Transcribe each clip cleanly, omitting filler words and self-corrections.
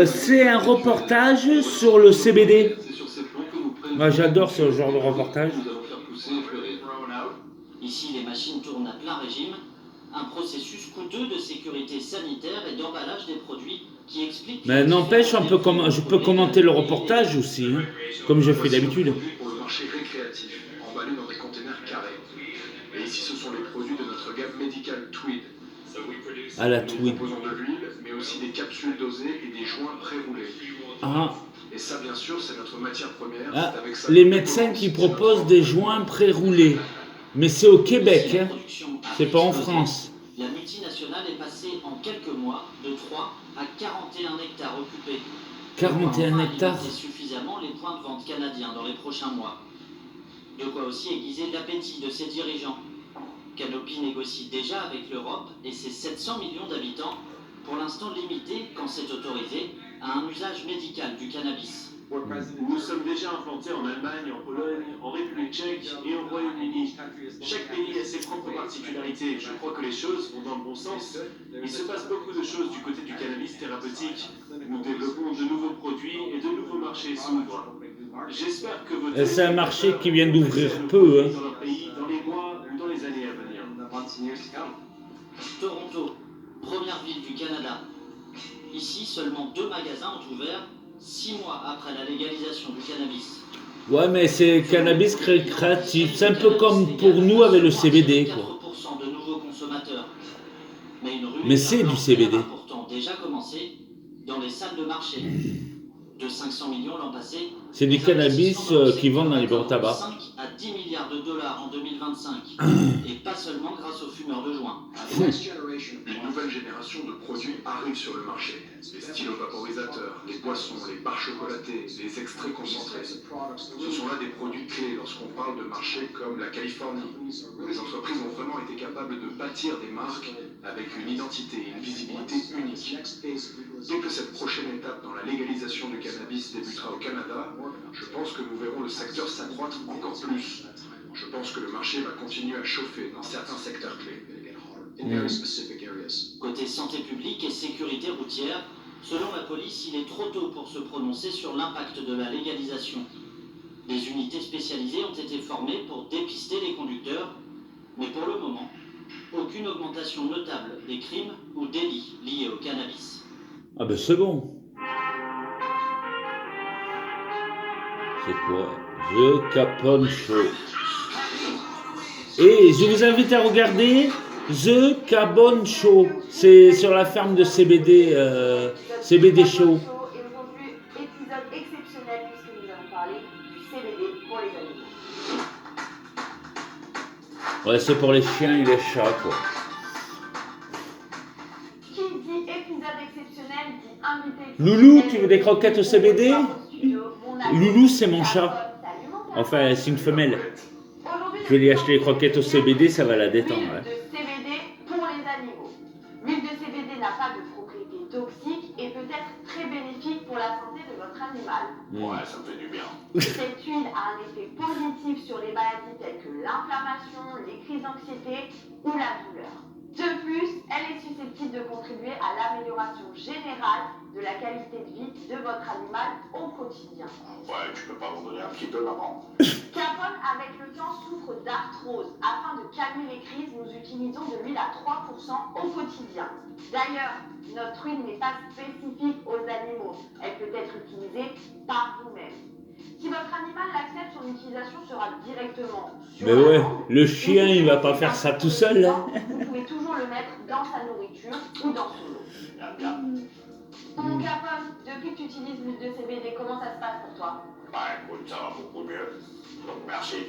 C'est un reportage sur le CBD. Moi, j'adore ce genre de reportage. Ici, les machines tournent à plein régime. Un processus coûteux de sécurité sanitaire et d'emballage des produits qui explique... Mais n'empêche, je peux commenter le reportage aussi, hein, comme je fais d'habitude. Pour le marché récréatif, emballés dans des containers carrés. Et ici, ce sont les produits de notre gamme médicale Tweed. À la Nous Tweed. proposons de l'huile, mais aussi des capsules dosées et des joints pré-roulés. Ah. Et ça, bien sûr, c'est notre matière première. Ah, C'est avec ça les médecins qui proposent des joints pré-roulés. Mais c'est au Québec, hein. C'est pas en France. La multinationale est passée en quelques mois de 3 à 41 hectares occupés. 41 hectares. C'est suffisamment les points de vente canadiens dans les prochains mois. De quoi aussi aiguiser l'appétit de ses dirigeants. Canopy négocie déjà avec l'Europe et ses 700 millions d'habitants, pour l'instant limités, quand c'est autorisé, à un usage médical du cannabis. Nous sommes déjà implantés en Allemagne, en Pologne, en République tchèque et au Royaume-Uni. Chaque pays a ses propres particularités. Je crois que les choses vont dans le bon sens. Il se passe beaucoup de choses du côté du cannabis thérapeutique. Nous développons de nouveaux produits et de nouveaux marchés s'ouvrent. J'espère que votre... C'est un marché qui vient d'ouvrir peu, hein. Dans leur pays, dans les mois ou dans les années à venir. Toronto, première ville du Canada. Ici, seulement 2 magasins ont ouvert 6 mois après la légalisation du cannabis. Ouais, mais c'est cannabis récréatif. C'est un peu comme pour nous avec le CBD, quoi. 4% de nouveaux consommateurs. Mais c'est du CBD. A pourtant déjà commencé dans les salles de marché. De 500 millions l'an passé. C'est du cannabis qui vendent dans les bureaux de tabac. 5 à 10 milliards de dollars en 2025. Et pas seulement grâce aux fumeurs de joint. Une nouvelle génération de produits arrive sur le marché. Les stylos vaporisateurs, les boissons, les barres chocolatées, les extraits concentrés. Ce sont là des produits clés lorsqu'on parle de marchés comme la Californie, où les entreprises ont vraiment été capables de bâtir des marques avec une identité et une visibilité unique. Dès que cette prochaine étape dans la légalisation du cannabis débutera au Canada, je pense que nous verrons le secteur s'accroître encore plus. Je pense que le marché va continuer à chauffer dans certains secteurs clés. Côté santé publique et sécurité routière, selon la police, il est trop tôt pour se prononcer sur l'impact de la légalisation. Des unités spécialisées ont été formées pour dépister les conducteurs, mais pour le moment, aucune augmentation notable des crimes ou délits liés au cannabis. Ah ben c'est bon. C'est quoi? The Capone Show. Et je vous invite à regarder The Capone Show. C'est sur la ferme de CBD, CBD Show. Et aujourd'hui, épisode exceptionnel puisque nous allons parler du CBD pour les animaux. Ouais, c'est pour les chiens et les chats, quoi. Qui dit épisode exceptionnel dit invité exceptionnel. Loulou, tu veux des croquettes au CBD? Loulou, c'est mon chat. Enfin, c'est une femelle. Je vais lui acheter les croquettes au CBD, ça va la détendre. L'huile de CBD pour les animaux. L'huile de CBD n'a pas de propriétés toxiques et peut être très bénéfique pour la santé de votre animal. Ouais, ça me fait du bien. Cette huile a un effet positif sur les maladies telles que l'inflammation, les crises d'anxiété ou la douleur. De plus, elle est susceptible de contribuer à l'amélioration générale de la qualité de vie de votre animal au quotidien. Ouais, tu peux pas m'en donner un petit peu, maman? Capone, avec le temps, souffre d'arthrose. Afin de calmer les crises, nous utilisons de l'huile à 3% au quotidien. D'ailleurs, notre huile n'est pas spécifique aux animaux. Elle peut être utilisée par vous-même. Si votre animal l'accepte, son utilisation sera directement sur Mais la ouais, langue. le chien, il va pas faire ça tout seul, hein. Vous pouvez toujours le mettre dans sa nourriture ou dans son eau. Mon Capone, depuis que tu utilises l'huile de CBD, comment ça se passe pour toi? Bah écoute, ça va beaucoup mieux. Donc merci.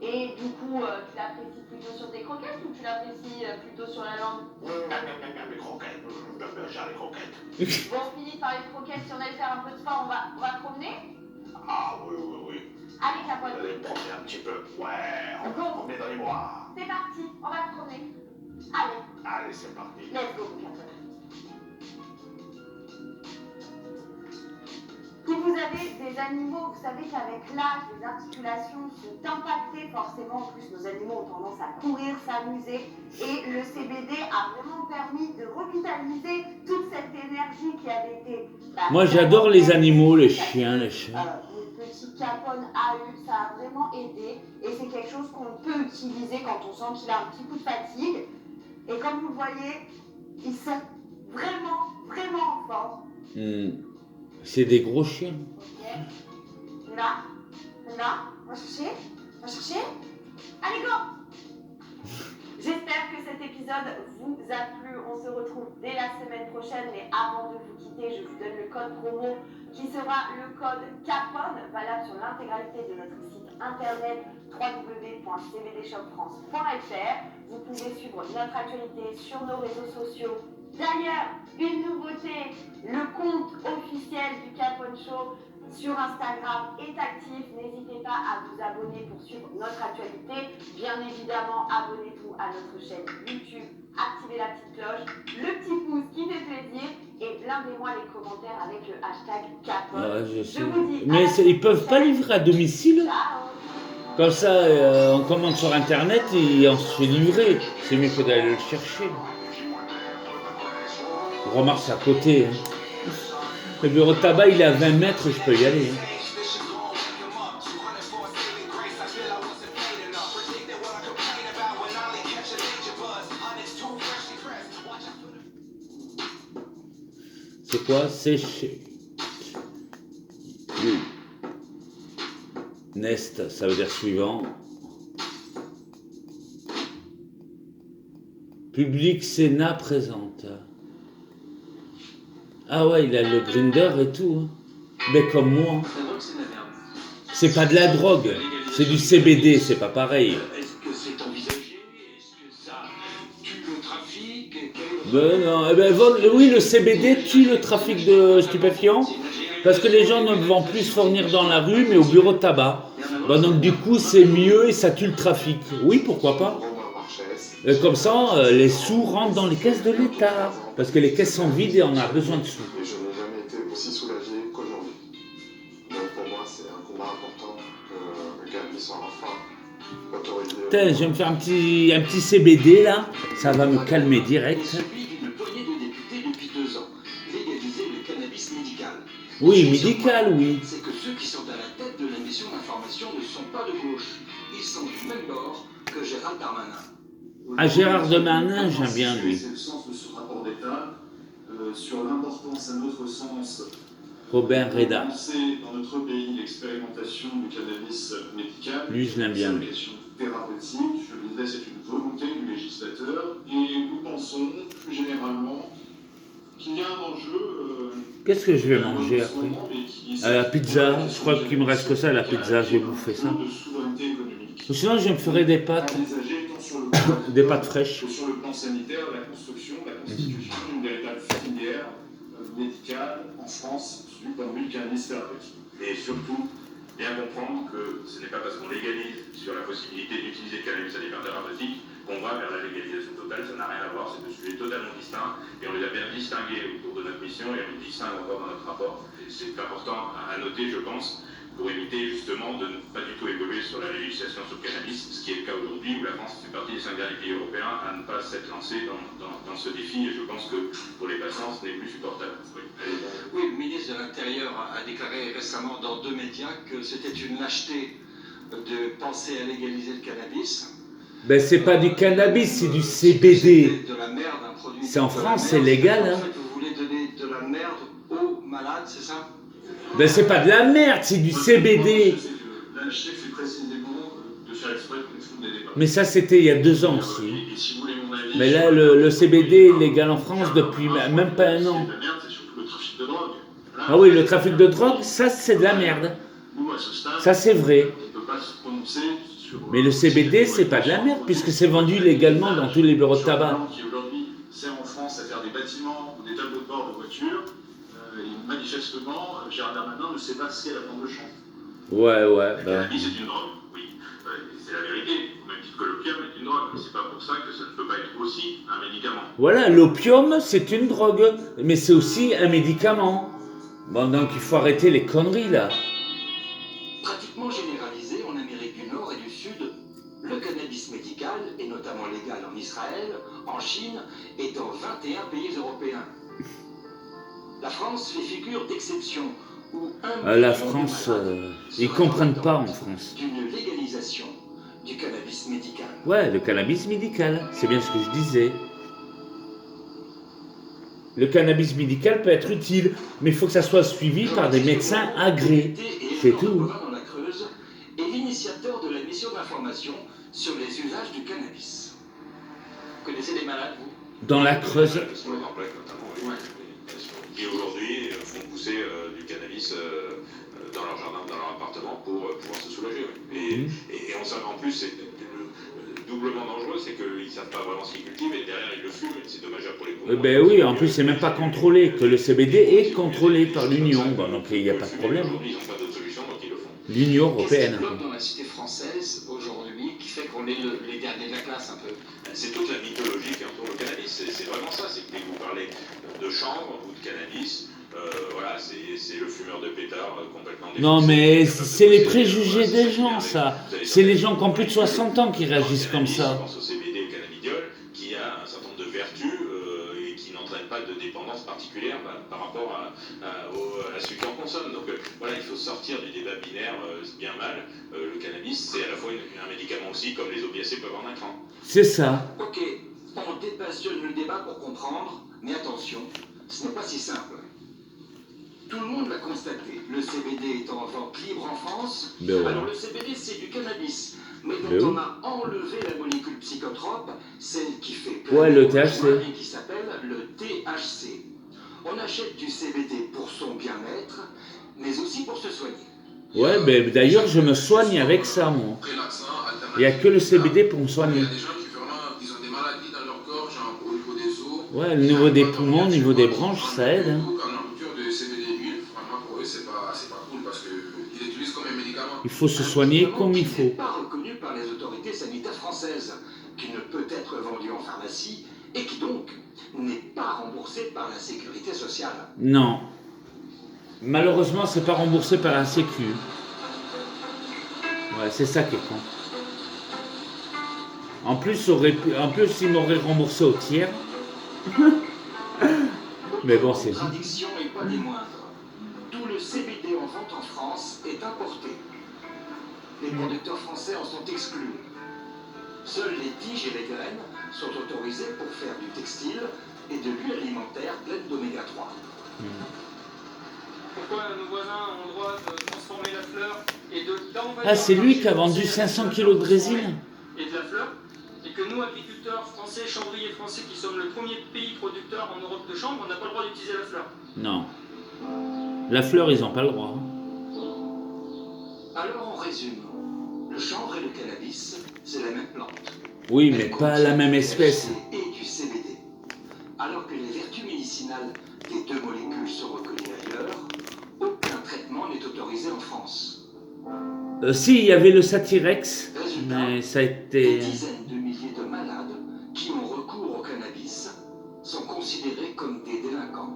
Et du coup, tu l'apprécies plutôt sur tes croquettes ou tu l'apprécies plutôt sur la langue? Les croquettes. J'ai les croquettes. Bon, on finit par les croquettes. Si on allait faire un peu de sport, on va promener? Ah oui. Allez, Capone. Allez me promener un petit peu. Ouais, on va se promener dans les bois. C'est parti, on va se promener. Allez, Allez, c'est parti. let's go, mon Capone. Si vous avez les animaux, vous savez qu'avec l'âge, les articulations sont impactées forcément. En plus, nos animaux ont tendance à courir, s'amuser. Et le CBD a vraiment permis de revitaliser toute cette énergie qui avait été... Moi, j'adore les animaux, les chiens, les chats. Le petit Capone a eu, ça a vraiment aidé. Et c'est quelque chose qu'on peut utiliser quand on sent qu'il a un petit coup de fatigue. Et comme vous le voyez, ils sont vraiment, vraiment en forme. C'est des gros chiens. Ok. Là, on va chercher. Allez, go! J'espère que cet épisode vous a plu. On se retrouve dès la semaine prochaine. Mais avant de vous quitter, je vous donne le code promo qui sera le code CAPONE, valable sur l'intégralité de notre site internet www.cbdshopfrance.fr. Vous pouvez suivre notre actualité sur nos réseaux sociaux. D'ailleurs, une nouveauté, le compte officiel du Capone Show sur Instagram est actif. N'hésitez pas à vous abonner pour suivre notre actualité. Bien évidemment, abonnez-vous à notre chaîne YouTube, activez la petite cloche, le petit pouce qui fait plaisir et blindez-moi les commentaires avec le hashtag Capone. Je vous dis mais ils peuvent pas livrer à domicile? ciao. Comme ça, on commande sur internet et on se fait livrer. C'est mieux que d'aller le chercher. Remarque, c'est à côté. Hein. Le bureau de tabac, il est à 20 mètres, je peux y aller. Hein. C'est quoi? Sécher. Nest, ça veut dire suivant. Public Sénat présente. Ah ouais, il a le grinder et tout. Hein. Mais comme moi. C'est pas de la drogue, c'est du CBD, c'est pas pareil. Est-ce que c'est envisagé? Est-ce que ça tue le trafic? Ben non, eh ben, oui, le CBD tue le trafic de stupéfiants. Parce que les gens ne vont plus se fournir dans la rue, mais au bureau de tabac. Ben donc du coup, c'est mieux et ça tue le trafic. Oui, pourquoi pas. Et comme ça, les sous rentrent dans les caisses de l'État. Parce que les caisses sont vides et on a besoin de sous. Et je n'ai jamais été aussi soulagé qu'aujourd'hui. Donc pour moi, c'est un combat important que le cannabis soit enfin autorisé. Putain, je vais me faire un petit CBD là. Ça va me calmer direct. Celui d'une poignée de députés depuis 2 ans. Légaliser le cannabis médical. Oui, médical, oui. C'est que ceux qui sont à la tête de la mission d'information ne sont pas de gauche. Ils sont du même bord que Gérald Darmanin. Ah, Gérard Darmanin, j'aime bien lui. C'est le sens de ce rapport d'État sur l'importance, à notre sens, Robert Reda. de lancer dans notre pays l'expérimentation du cannabis médical. Lui, je l'aime bien, C'est une lui. question thérapeutique, je le disais, c'est une volonté du législateur. Et nous pensons, plus généralement, qu'il y a un enjeu. Qu'est-ce que je vais manger après? À la pizza, je crois qu'il me reste que ça, la pizza, j'ai bouffé ça. De souveraineté économique. Ou sinon, je me ferai des pâtes, Envisager tant sur le plan des pâtes fraîches. que sur le plan sanitaire, la construction, la constitution d'une véritable filière médicale en France, suivie d'un but cannabis thérapeutique. Et surtout, bien comprendre que ce n'est pas parce qu'on légalise sur la possibilité d'utiliser le cannabis à des fins thérapeutiques qu'on va vers la légalisation totale, ça n'a rien à voir, c'est deux sujets totalement distincts et on les a bien distingués au cours de notre mission et on les distingue encore dans notre rapport. Et c'est important à noter, je pense, pour éviter justement de ne pas du tout évoluer sur la législation sur le cannabis, ce qui est le cas aujourd'hui où la France fait partie des 5 derniers pays européens à ne pas s'être lancé dans ce défi et je pense que pour les patients ce n'est plus supportable. Oui. Oui, le ministre de l'Intérieur a déclaré récemment dans 2 médias que c'était une lâcheté de penser à légaliser le cannabis. Ben, c'est pas du cannabis, c'est du CBD. De la merde, un produit. C'est en de la France, merde. c'est légal. En Hein. fait, vous voulez donner de la merde aux malades, c'est ça? Ben, c'est pas de la merde, c'est du CBD. La chef est précisément de faire exprès qu'on fout des débats. Mais ça, c'était il y a 2 ans aussi. Et si vous voulez mon avis. Mais là, le CBD est légal en France depuis même pas 1 an. La merde, c'est surtout le trafic de drogue. Voilà. Ah oui, le trafic de drogue, ça, c'est de la merde. Nous, à ce stade, Ça, c'est vrai. on ne peut pas se prononcer sur. Mais le CBD, c'est pas de la merde, puisque c'est vendu légalement dans tous les bureaux de tabac. Qui aujourd'hui sert en France à faire des bâtiments ou des tableaux de bord de voitures, et manifestement, Gérard Darmanin ne sait pas ce qu'est la plante de champ. Ouais, Le ben. cannabis est une drogue, oui. C'est la vérité. Au même titre que l'opium est une drogue. Mais c'est pas pour ça que ça ne peut pas être aussi un médicament. Voilà, l'opium, c'est une drogue, mais c'est aussi un médicament. Bon, donc il faut arrêter les conneries, là. totalement légal en Israël, en Chine et dans 21 pays européens. La France fait figure d'exception où La France, ils comprennent pas en France. d'une légalisation du cannabis médical. Ouais, le cannabis médical, c'est bien ce que je disais. Le cannabis médical peut être utile, mais il faut que ça soit suivi par des médecins agréés. C'est tout. Dans la Creuse est l'initiateur de la mission d'information sur les usages du cannabis. Vous connaissez des malades, vous? Dans la Creuse. Sur le Grand Plaque notamment, oui. Qui aujourd'hui font pousser du cannabis dans leur jardin, dans leur appartement pour pouvoir se soulager. Oui. Et on savait en plus, c'est doublement dangereux, c'est qu'ils ne savent pas vraiment ce qu'ils cultivent et derrière ils le fument et c'est dommageable pour les poumons. Ben oui, en plus c'est même pas contrôlé, que le CBD est contrôlé par l'Union, bon, donc il n'y a pas de problème. Aujourd'hui ils n'ont pas d'autre solution donc ils le font. L'Union européenne. C'est dans la cité française aujourd'hui qui fait qu'on est les derniers de la classe un peu. C'est toute la mythologie qui entoure le cannabis, c'est vraiment ça, c'est que dès que vous parlez de chanvre ou de cannabis, voilà, c'est le fumeur de pétard complètement défoncé. Non mais c'est les préjugés des gens ça. C'est les gens qui ont plus de 60 ans qui réagissent comme ça. Je pense au CBD, le cannabidiol, qui a un certain nombre de vertus et qui n'entraîne pas de dépendance particulière par rapport à celui qui en consomme. Donc voilà, il faut sortir du débat binaire, c'est bien mal. Le cannabis, c'est à la fois un médicament aussi, comme les opiacés peuvent en être un. C'est ça. Ok, on dépassionne le débat pour comprendre, mais attention, ce n'est pas si simple. Tout le monde l'a constaté, le CBD est en vente libre en France. Ben ouais. Alors le CBD c'est du cannabis, mais dont Ben oui. on a enlevé la molécule psychotrope, celle qui fait Ouais, le plein de THC. besoins et qui s'appelle le THC. On achète du CBD pour son bien-être, mais aussi pour se soigner. Ouais, ben d'ailleurs je me soigne avec ça moi. Il n'y a que le CBD pour me soigner. Il y a des gens qui vraiment, ils ont des maladies dans leur corps, genre au niveau des os. Ouais, au niveau des poumons, au niveau des branches, ça aide. Hein. Quand on a rupture de CBD huile, vraiment pour eux c'est pas cool parce qu'ils l'utilisent comme un médicament. Il faut se soigner comme il Qui n'est faut. pas reconnu par les autorités sanitaires françaises, qui ne peut être vendu en pharmacie et qui donc n'est pas remboursé par la sécurité sociale. Non. Malheureusement, c'est pas remboursé par la Sécu. Ouais, c'est ça qui est con. En plus, ils m'auraient remboursé au tiers. Mais bon, c'est... La contradiction n'est pas des moindres. Tout le CBD en vente en France est importé. Les producteurs français en sont exclus. Seules les tiges et les graines sont autorisées pour faire du textile et de l'huile alimentaire pleine d'oméga 3. Pourquoi nos voisins ont le droit de transformer la fleur et d'envahir... Ah, c'est lui qui a vendu 500 kilos de résine. Et de la fleur, et que nous, agriculteurs français, chanvriers français, qui sommes le premier pays producteur en Europe de chanvre, on n'a pas le droit d'utiliser la fleur. Non. La fleur, ils n'ont pas le droit. Alors on résume. Le chanvre et le cannabis, c'est la même plante. Oui, mais pas la même espèce. Et du CBD. Alors que les vertus médicinales des deux molécules sont reconnues ailleurs, aucun traitement n'est autorisé en France. Si, il y avait le Satirex, Résultat, mais ça a des été... dizaines de milliers de malades qui ont recours au cannabis sont considérés comme des délinquants.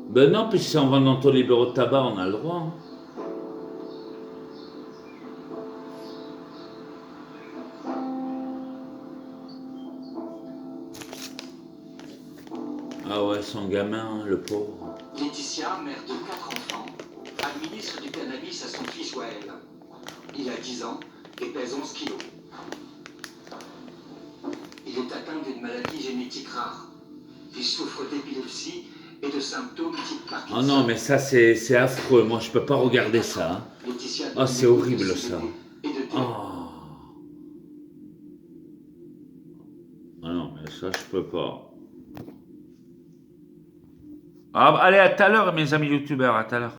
Ben non, puisque si on vend dans tous les bureaux de tabac, on a le droit. Hein. Ah ouais, son gamin, le pauvre. Laetitia, mère de 4 enfants, administre du cannabis à son fils Wael. Il a 10 ans et pèse 11 kilos. Il est atteint d'une maladie génétique rare. Il souffre d'épilepsie et de symptômes type Parkinson. Oh non, mais ça, c'est affreux. Moi, je peux pas regarder ça. Hein. Laetitia Oh, c'est horrible, de ça. et de thé. Oh. Ah non, mais ça, je peux pas. Ah, allez, à tout à l'heure, mes amis youtubeurs, à tout à l'heure.